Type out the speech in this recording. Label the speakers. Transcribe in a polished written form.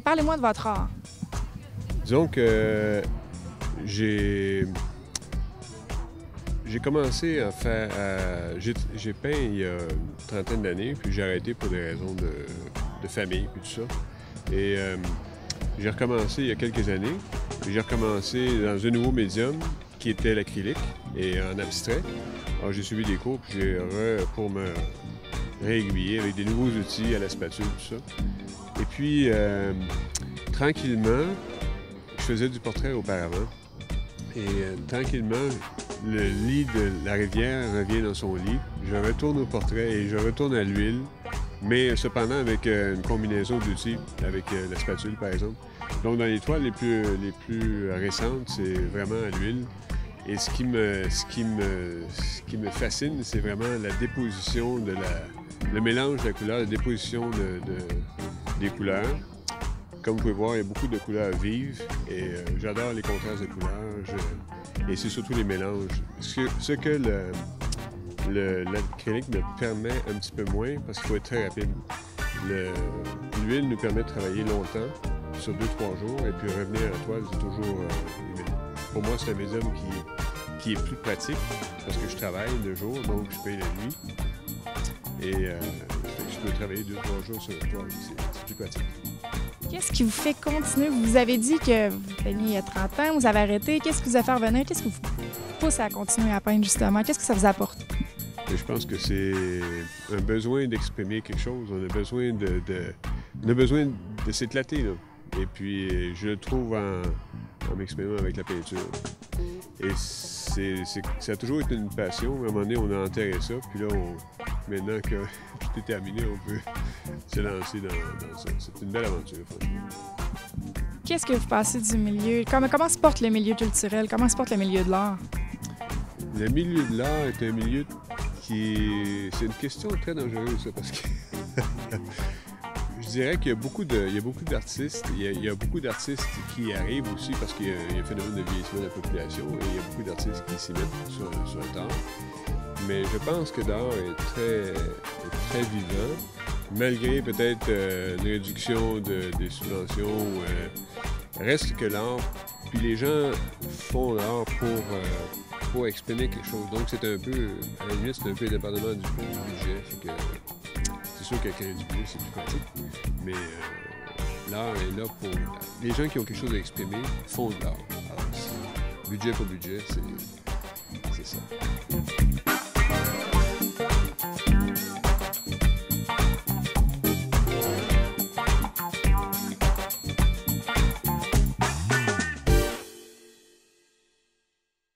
Speaker 1: Parlez-moi de votre art.
Speaker 2: Disons que j'ai commencé à faire... j'ai peint il y a une trentaine d'années, puis j'ai arrêté pour des raisons de famille, puis tout ça. Et j'ai recommencé il y a quelques années. J'ai recommencé dans un nouveau médium qui était l'acrylique et en abstrait. Alors j'ai suivi des cours, puis pour me réaiguiller avec des nouveaux outils à la spatule, tout ça. Et puis, tranquillement, je faisais du portrait auparavant. Et tranquillement, le lit de la rivière revient dans son lit. Je retourne au portrait et je retourne à l'huile, mais cependant avec une combinaison d'outils, avec la spatule par exemple. Donc dans les toiles les plus récentes, c'est vraiment à l'huile. Et ce qui me fascine, c'est vraiment la déposition le mélange de la couleur, la déposition des couleurs. Comme vous pouvez voir, il y a beaucoup de couleurs vives et j'adore les contrastes de couleurs et c'est surtout les mélanges. Ce que l'acrylique me permet un petit peu moins, parce qu'il faut être très rapide. L'huile nous permet de travailler longtemps, sur 2-3 jours, et puis revenir à la toile, c'est toujours... pour moi, c'est un médium qui est plus pratique, parce que je travaille de jour, donc je paye la nuit. Et je peux travailler 2-3 jours sur la toile, c'est plus pratique.
Speaker 1: Qu'est-ce qui vous fait continuer? Vous avez dit que vous peigniez il y a 30 ans, vous avez arrêté. Qu'est-ce qui vous a fait revenir? Qu'est-ce qui vous pousse à continuer à peindre, justement? Qu'est-ce que ça vous apporte?
Speaker 2: Et je pense que c'est un besoin d'exprimer quelque chose. On a besoin de s'éclater, là. Et puis, je le trouve en m'exprimant avec la peinture. Et ça a toujours été une passion. À un moment donné, on a enterré ça. Puis là, maintenant que tout est terminé, on peut se lancer dans ça. C'est une belle aventure, franchement.
Speaker 1: Qu'est-ce que vous pensez du milieu? Comment se porte le milieu culturel? Comment se porte le milieu de l'art?
Speaker 2: Le milieu de l'art est un milieu c'est une question très dangereuse, ça, parce que... Je dirais qu'il y a beaucoup d'artistes. Il y a beaucoup d'artistes qui arrivent aussi parce qu'il y a un phénomène de vieillissement de la population et il y a beaucoup d'artistes qui s'y mettent sur le tard. Mais je pense que l'art est très vivant, malgré peut-être une réduction des subventions. Reste que l'art, puis les gens font l'art pour exprimer quelque chose. Donc c'est un peu, à la limite, c'est un peu indépendamment du budget. C'est sûr qu'avec du budget, c'est plus pratique. Mais l'art est là pour... Les gens qui ont quelque chose à exprimer font de l'art. Alors, budget pour budget, c'est ça.